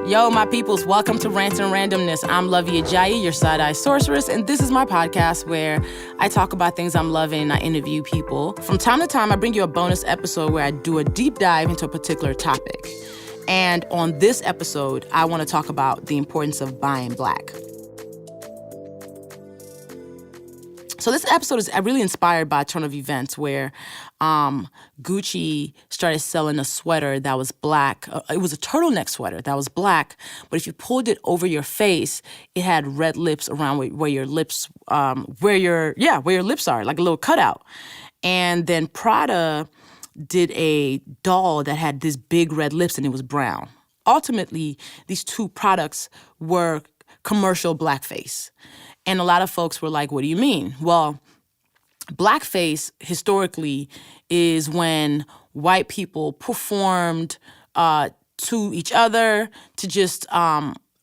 Yo, my peoples, welcome to Rants and Randomness. I'm Luvvie Ajayi, your side-eye sorceress, and this is my podcast where I talk about things I'm loving and I interview people. From time to time, I bring you a bonus episode where I do a deep dive into a particular topic. And on this episode, I want to talk about the importance of buying black. So this episode is really inspired by a turn of events where Gucci started selling a sweater that was black. It was a turtleneck sweater that was black, but if you pulled it over your face, it had red lips around where your lips, where your lips are, like a little cutout. And then Prada did a doll that had these big red lips and it was brown. Ultimately, these two products were commercial blackface. And a lot of folks were like, what do you mean? Well, blackface historically is when white people performed to each other to just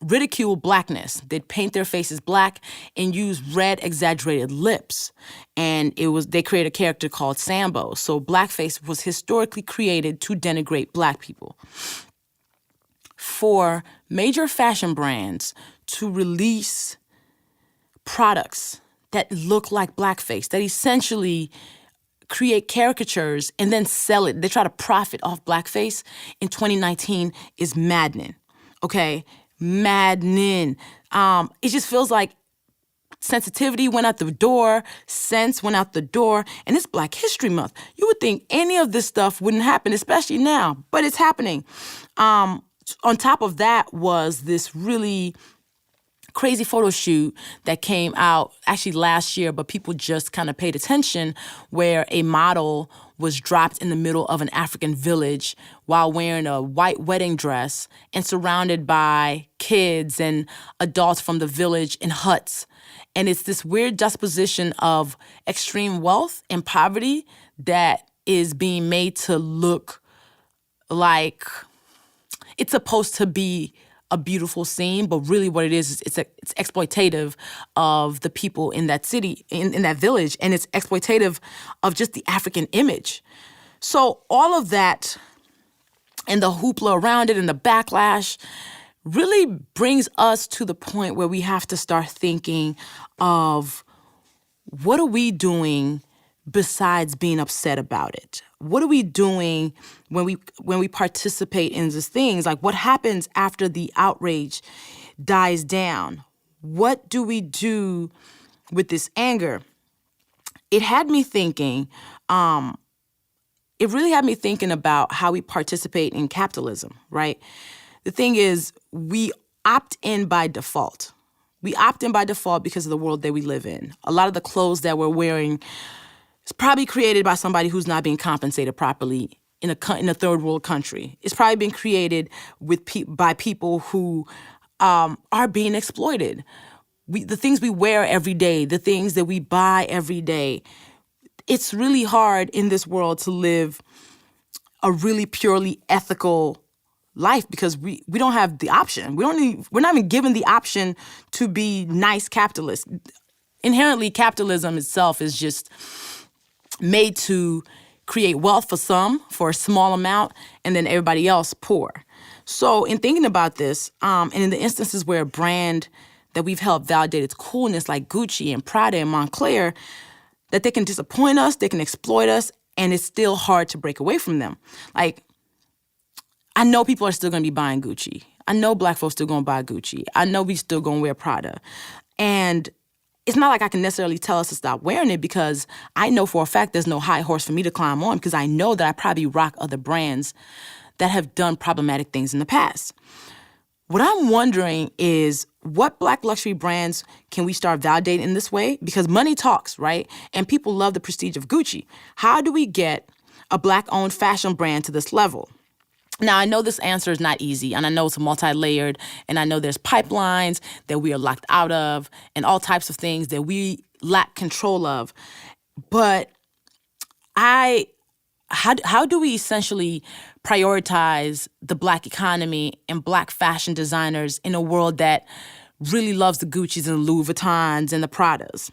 ridicule blackness. They'd paint their faces black and use red exaggerated lips. And they created a character called Sambo. So blackface was historically created to denigrate black people. For major fashion brands to release products that look like blackface, that essentially create caricatures and then sell it. They try to profit off blackface in 2019 is maddening, okay? Maddening. It just feels like sensitivity went out the door, sense went out the door, and it's Black History Month. You would think any of this stuff wouldn't happen, especially now, but it's happening. On top of that was this really crazy photo shoot that came out actually last year, but people just kind of paid attention, where a model was dropped in the middle of an African village while wearing a white wedding dress and surrounded by kids and adults from the village in huts. And it's this weird juxtaposition of extreme wealth and poverty that is being made to look like it's supposed to be a beautiful scene, but really what it is it's exploitative of the people in that city, in that village, and it's exploitative of just the African image. So all of that and the hoopla around it and the backlash really brings us to the point where we have to start thinking of what are we doing besides being upset about it? What are we doing when we participate in these things? Like, what happens after the outrage dies down? What do we do with this anger? It had me thinking, it really had me thinking about how we participate in capitalism, right? The thing is, we opt in by default. We opt in by default because of the world that we live in. A lot of the clothes that we're wearing it's probably created by somebody who's not being compensated properly in a third world country. It's probably been created by people who are being exploited. The things we wear every day, the things that we buy every day, it's really hard in this world to live a really purely ethical life because we don't have the option. We're not even given the option to be nice capitalists. Inherently, capitalism itself is just made to create wealth for some, for a small amount, and then everybody else poor. So in thinking about this, and in the instances where a brand that we've helped validate its coolness, like Gucci and Prada and Montclair, that they can disappoint us, they can exploit us, and it's still hard to break away from them. Like, I know people are still going to be buying Gucci. I know black folks still going to buy Gucci. I know we still going to wear Prada. And it's not like I can necessarily tell us to stop wearing it because I know for a fact there's no high horse for me to climb on because I know that I probably rock other brands that have done problematic things in the past. What I'm wondering is what black luxury brands can we start validating in this way? Because money talks, right? And people love the prestige of Gucci. How do we get a black-owned fashion brand to this level? Now, I know this answer is not easy, and I know it's multi-layered, and I know there's pipelines that we are locked out of and all types of things that we lack control of. But how do we essentially prioritize the black economy and black fashion designers in a world that really loves the Guccis and Louis Vuittons and the Pradas?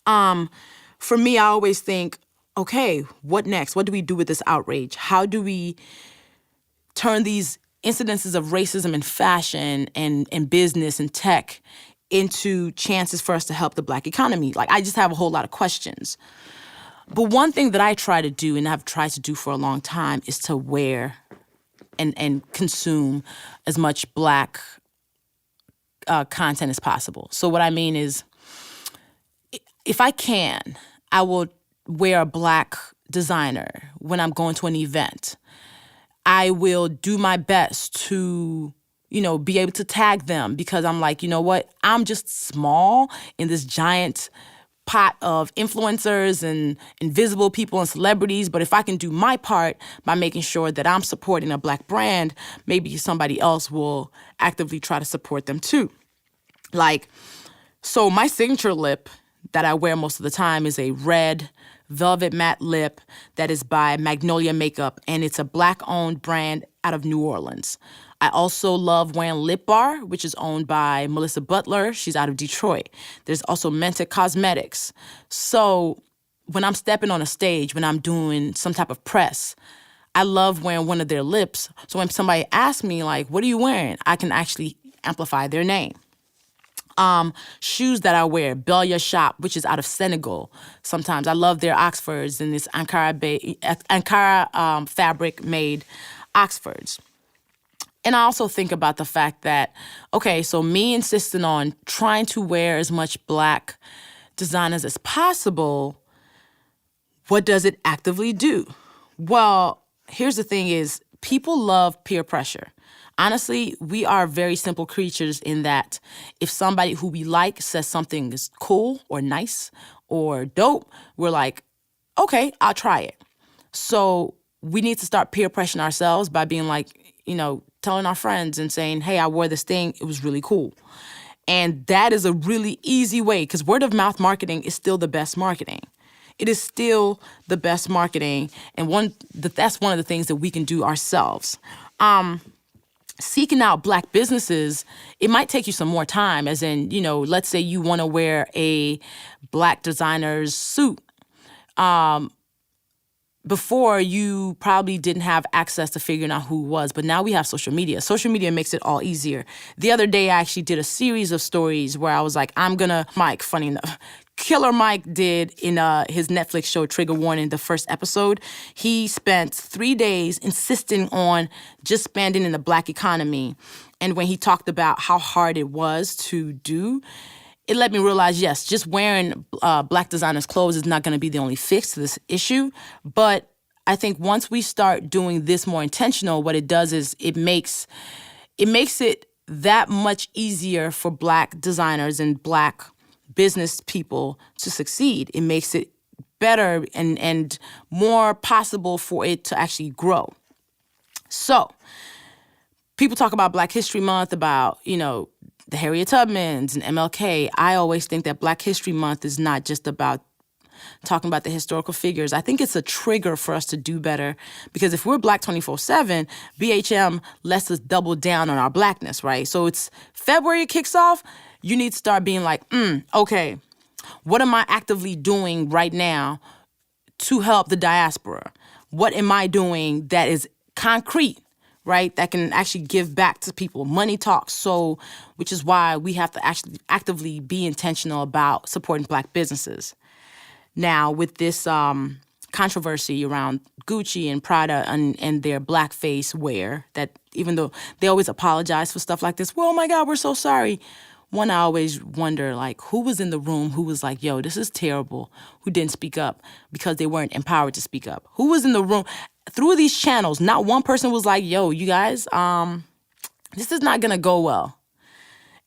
For me, I always think, okay, what next? What do we do with this outrage? How do we turn these incidences of racism in fashion and business and tech into chances for us to help the Black economy? Like, I just have a whole lot of questions. But one thing that I try to do, and I've tried to do for a long time, is to wear and consume as much Black content as possible. So what I mean is, if I can, I will wear a Black designer when I'm going to an event. I will do my best to, be able to tag them, because I'm like, you know what? I'm just small in this giant pot of influencers and invisible people and celebrities. But if I can do my part by making sure that I'm supporting a Black brand, maybe somebody else will actively try to support them too. Like, so my signature lip that I wear most of the time is a red velvet matte lip that is by Magnolia Makeup, and it's a Black-owned brand out of New Orleans. I also love wearing Lip Bar, which is owned by Melissa Butler. She's out of Detroit. There's also Menta Cosmetics. So when I'm stepping on a stage, when I'm doing some type of press, I love wearing one of their lips. So when somebody asks me, like, what are you wearing? I can actually amplify their name. Shoes that I wear, Belia Shop, which is out of Senegal. Sometimes I love their Oxfords and this Ankara fabric made Oxfords. And I also think about the fact that, okay, so me insisting on trying to wear as much Black designers as possible, what does it actively do? Well, here's the thing is, people love peer pressure. Honestly, we are very simple creatures in that if somebody who we like says something is cool or nice or dope, we're like, okay, I'll try it. So we need to start peer pressuring ourselves by being like, telling our friends and saying, hey, I wore this thing, it was really cool. And that is a really easy way, because word of mouth marketing is still the best marketing. It is still the best marketing, and that's one of the things that we can do ourselves. Seeking out Black businesses, it might take you some more time, as in, let's say you want to wear a Black designer's suit. Before, you probably didn't have access to figuring out who it was, but now we have social media. Social media makes it all easier. The other day, I actually did a series of stories where I was like, Mike, funny enough, Killer Mike did in his Netflix show, Trigger Warning, the first episode. He spent 3 days insisting on just spending in the Black economy. And when he talked about how hard it was to do, it let me realize, yes, just wearing Black designers' clothes is not going to be the only fix to this issue. But I think once we start doing this more intentional, what it does is it makes it that much easier for Black designers and Black business people to succeed. It makes it better and more possible for it to actually grow. So people talk about Black History Month, about, the Harriet Tubmans and MLK. I always think that Black History Month is not just about talking about the historical figures. I think it's a trigger for us to do better, because if we're Black 24/7, BHM lets us double down on our Blackness, right? So it's February, it kicks off. You need to start being like, okay, what am I actively doing right now to help the diaspora? What am I doing that is concrete, right, that can actually give back to people? Money talks. So, which is why we have to actually actively be intentional about supporting Black businesses. Now, with this controversy around Gucci and Prada and their blackface wear, that even though they always apologize for stuff like this, well, oh my God, we're so sorry. One, I always wonder, like, who was in the room who was like, yo, this is terrible, who didn't speak up because they weren't empowered to speak up? Who was in the room? Through these channels, not one person was like, yo, you guys, this is not going to go well.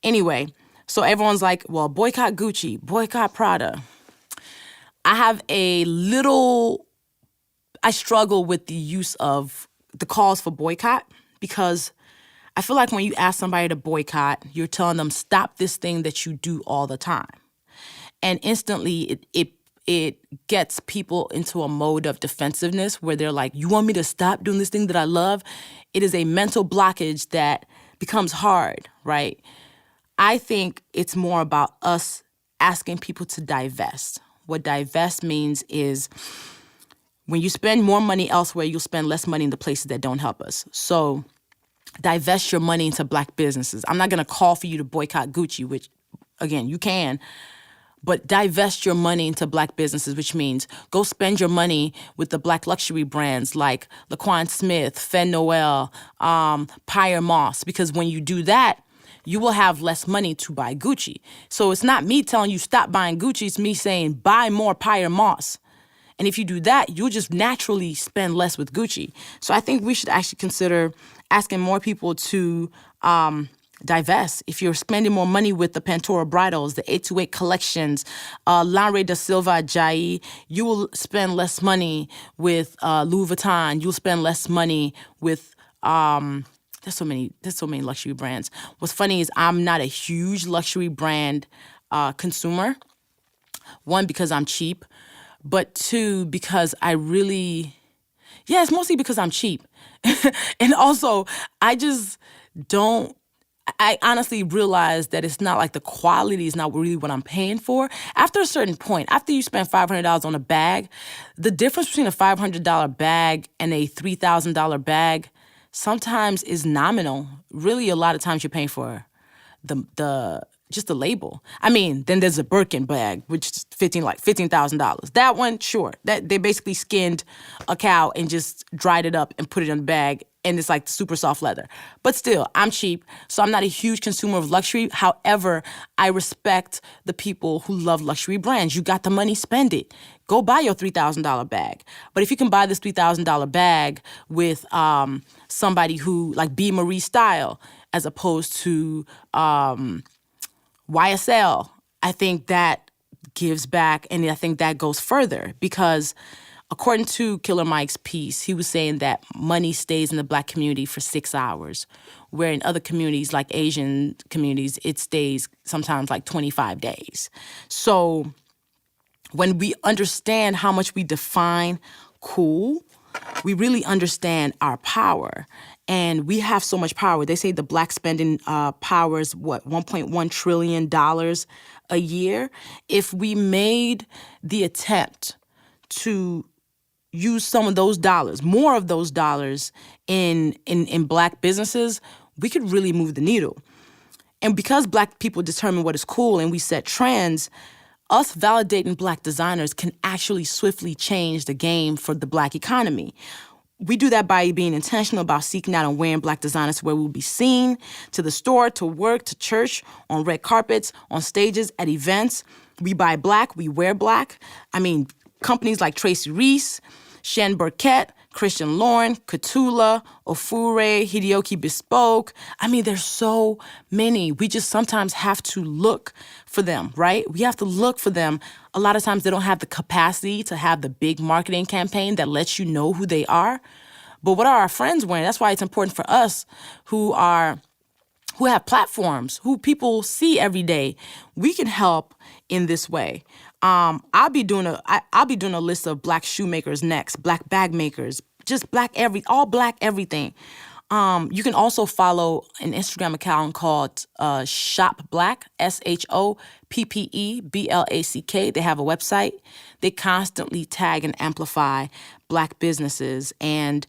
Anyway, so everyone's like, well, boycott Gucci, boycott Prada. I struggle with the use of the calls for boycott, because I feel like when you ask somebody to boycott, you're telling them, stop this thing that you do all the time. And instantly it gets people into a mode of defensiveness where they're like, you want me to stop doing this thing that I love? It is a mental blockage that becomes hard, right? I think it's more about us asking people to divest. What divest means is when you spend more money elsewhere, you'll spend less money in the places that don't help us. So divest your money into black businesses. I'm not going to call for you to boycott Gucci, which, again, you can. But divest your money into black businesses, which means go spend your money with the black luxury brands like Laquan Smith, Fen Noel, Pyre Moss. Because when you do that, you will have less money to buy Gucci. So it's not me telling you stop buying Gucci. It's me saying buy more Pyre Moss. And if you do that, you'll just naturally spend less with Gucci. So I think we should actually consider asking more people to divest. If you're spending more money with the Pantora bridals, the 828 collections, Lanre da Silva Ajayi, you will spend less money with Louis Vuitton. You'll spend less money with there's so many luxury brands. What's funny is I'm not a huge luxury brand consumer. One, because I'm cheap, but two, because it's mostly because I'm cheap. And also, I honestly realize that it's not like the quality is not really what I'm paying for. After a certain point, after you spend $500 on a bag, the difference between a $500 bag and a $3,000 bag sometimes is nominal. Really, a lot of times you're paying for just the label. I mean, then there's a Birkin bag, which is $15,000. That one, sure. That they basically skinned a cow and just dried it up and put it in the bag, and it's like super soft leather. But still, I'm cheap, so I'm not a huge consumer of luxury. However, I respect the people who love luxury brands. You got the money, spend it. Go buy your $3,000 bag. But if you can buy this $3,000 bag with somebody who, like B. Marie style, as opposed to YSL, I think that gives back, and I think that goes further because according to Killer Mike's piece, he was saying that money stays in the black community for 6 hours, where in other communities like Asian communities, it stays sometimes like 25 days. So when we understand how much we define cool, we really understand our power. And we have so much power. They say the black spending power is $1.1 trillion a year. If we made the attempt to use some of those dollars, more of those dollars in black businesses, we could really move the needle. And because black people determine what is cool and we set trends, us validating black designers can actually swiftly change the game for the black economy. We do that by being intentional about seeking out and wearing black designers where we'll be seen, to the store, to work, to church, on red carpets, on stages, at events. We buy black, we wear black. I mean, companies like Tracy Reese, Shen Burkett, Christian Lauren, Katula, Ofure, Hideo Bespoke. I mean, there's so many. We just sometimes have to look for them, right? We have to look for them. A lot of times they don't have the capacity to have the big marketing campaign that lets you know who they are. But what are our friends wearing? That's why it's important for us who have platforms, who people see every day. We can help in this way. I'll be doing a list of black shoemakers next, black bag makers, just all black everything. You can also follow an Instagram account called Shop Black, SHOPPEBLACK. They have a website. They constantly tag and amplify black businesses, and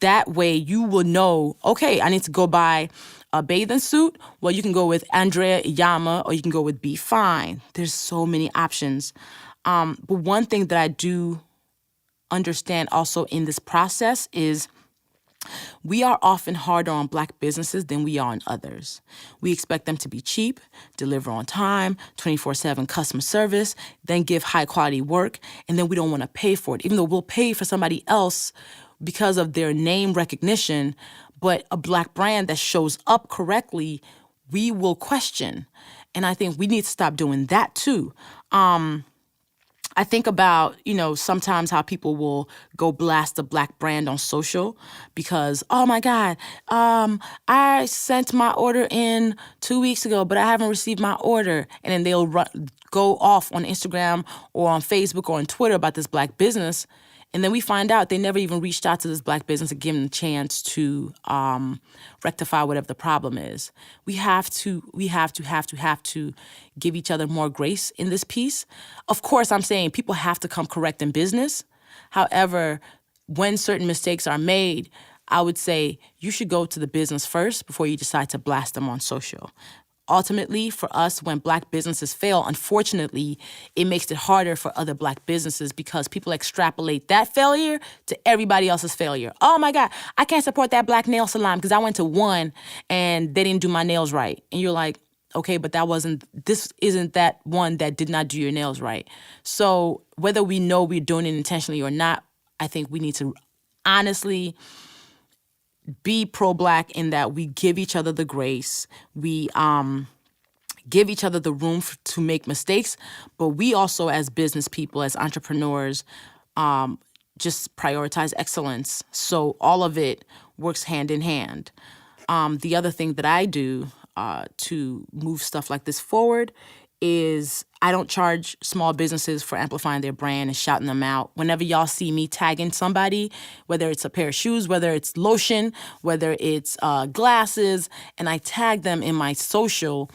that way you will know, okay, I need to go buy a bathing suit. Well, you can go with Andrea Iyama or you can go with Be Fine. There's so many options. But one thing that I do understand also in this process is we are often harder on black businesses than we are on others. We expect them to be cheap, deliver on time, 24/7 customer service, then give high quality work, and then we don't want to pay for it, even though we'll pay for somebody else because of their name recognition. But a black brand that shows up correctly, we will question. And I think we need to stop doing that too. I think about, sometimes how people will go blast a black brand on social because, oh my God, I sent my order in 2 weeks ago, but I haven't received my order. And then they'll go off on Instagram or on Facebook or on Twitter about this black business. And then we find out they never even reached out to this black business to give them a chance to rectify whatever the problem is. We have to give each other more grace in this piece. Of course, I'm saying people have to come correct in business. However, when certain mistakes are made, I would say you should go to the business first before you decide to blast them on social. Ultimately, for us, when Black businesses fail, unfortunately, it makes it harder for other Black businesses because people extrapolate that failure to everybody else's failure. Oh my God, I can't support that Black nail salon because I went to one and they didn't do my nails right. And you're like, okay, but this isn't that one that did not do your nails right. So whether we know we're doing it intentionally or not, I think we need to honestly be pro-Black in that we give each other the grace. We give each other the room to make mistakes, but we also, as business people, as entrepreneurs, just prioritize excellence. So all of it works hand in hand. The other thing that I do to move stuff like this forward is I don't charge small businesses for amplifying their brand and shouting them out. Whenever y'all see me tagging somebody, whether it's a pair of shoes, whether it's lotion, whether it's glasses, and I tag them in my social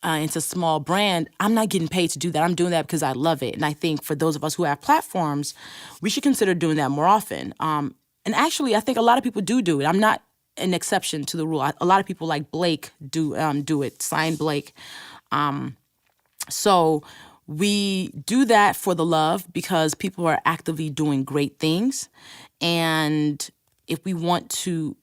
into small brand, I'm not getting paid to do that. I'm doing that because I love it. And I think for those of us who have platforms, we should consider doing that more often. And actually, I think a lot of people do it. I'm not an exception to the rule. A lot of people like Blake do it. Sign Blake. So we do that for the love because people are actively doing great things. And if we want to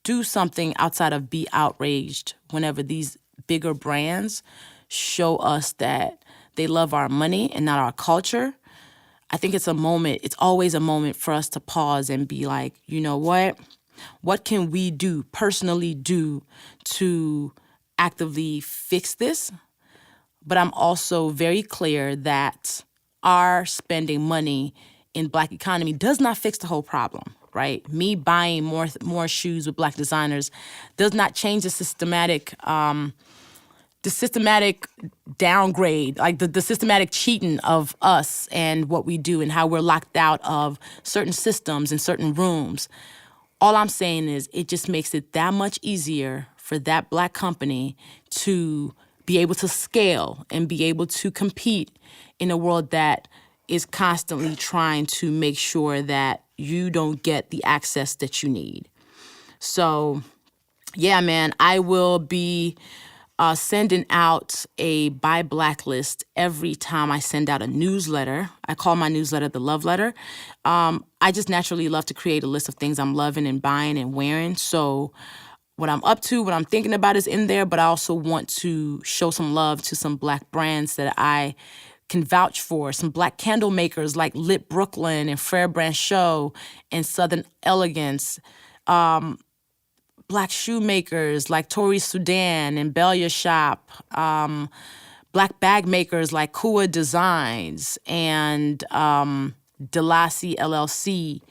do something outside of be outraged whenever these bigger brands show us that they love our money and not our culture, I think it's always a moment for us to pause and be like, you know what? What can we personally do to actively fix this? But I'm also very clear that our spending money in Black economy does not fix the whole problem, right? Me buying more shoes with Black designers does not change the systematic downgrade, like the systematic cheating of us and what we do and how we're locked out of certain systems and certain rooms. All I'm saying is it just makes it that much easier for that Black company to be able to scale and be able to compete in a world that is constantly trying to make sure that you don't get the access that you need. So, yeah, man, I will be sending out a Buy Black list every time I send out a newsletter. I call my newsletter the Love Letter. I just naturally love to create a list of things I'm loving and buying and wearing. So what I'm up to, what I'm thinking about is in there, but I also want to show some love to some Black brands that I can vouch for, some Black candle makers like Lit Brooklyn and Frere Branchot and Southern Elegance, Black shoemakers like Tori Sudan and Belia Shop, Black bag makers like Kua Designs and Delassie LLC.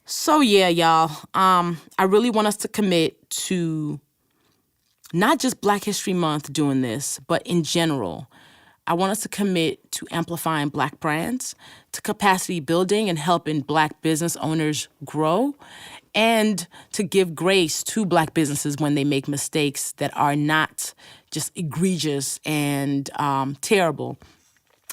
So yeah, y'all, I really want us to commit to not just Black History Month doing this, but in general. I want us to commit to amplifying Black brands, to capacity building and helping Black business owners grow, and to give grace to Black businesses when they make mistakes that are not just egregious and terrible.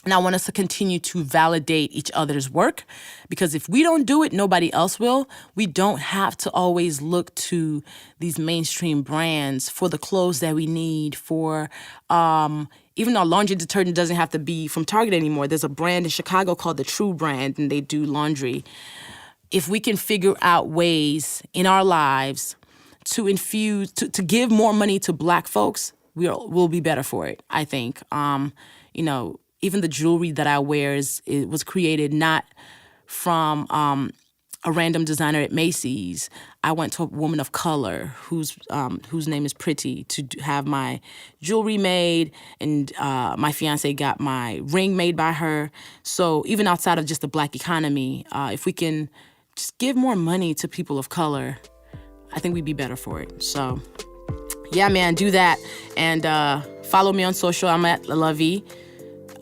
And I want us to continue to validate each other's work because if we don't do it, nobody else will. We don't have to always look to these mainstream brands for the clothes that we need, for even our laundry detergent doesn't have to be from Target anymore. There's a brand in Chicago called the True Brand, and they do laundry. If we can figure out ways in our lives to infuse, to give more money to Black folks, we'll be better for it, I think. Even the jewelry that I wear it was created not from a random designer at Macy's. I went to a woman of color whose name is Pretty to have my jewelry made, and my fiance got my ring made by her. So even outside of just the Black economy, if we can just give more money to people of color, I think we'd be better for it. So yeah, man, do that. And follow me on social. I'm at Luvvie.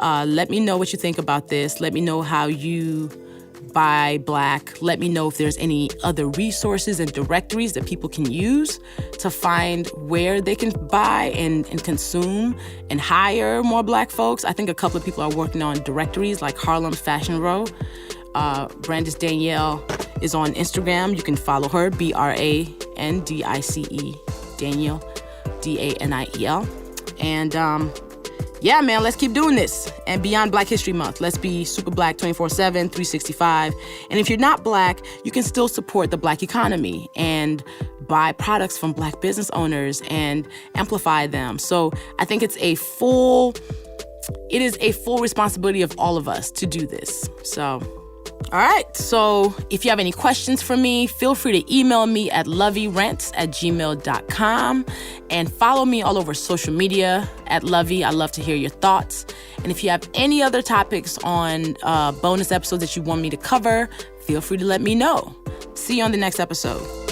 Let me know what you think about this. Let me know how you buy Black. Let me know if there's any other resources and directories that people can use to find where they can buy and consume and hire more Black folks. I think a couple of people are working on directories like Harlem Fashion Row. Brandis Danielle is on Instagram. You can follow her, Brandice, Daniel, Daniel. And yeah, man, let's keep doing this. And beyond Black History Month, let's be super Black 24/7, 365. And if you're not Black, you can still support the Black economy and buy products from Black business owners and amplify them. So I think it is a full responsibility of all of us to do this. So, all right. So if you have any questions for me, feel free to email me at lovierents@gmail.com and follow me all over social media at Luvvie. I love to hear your thoughts. And if you have any other topics on bonus episodes that you want me to cover, feel free to let me know. See you on the next episode.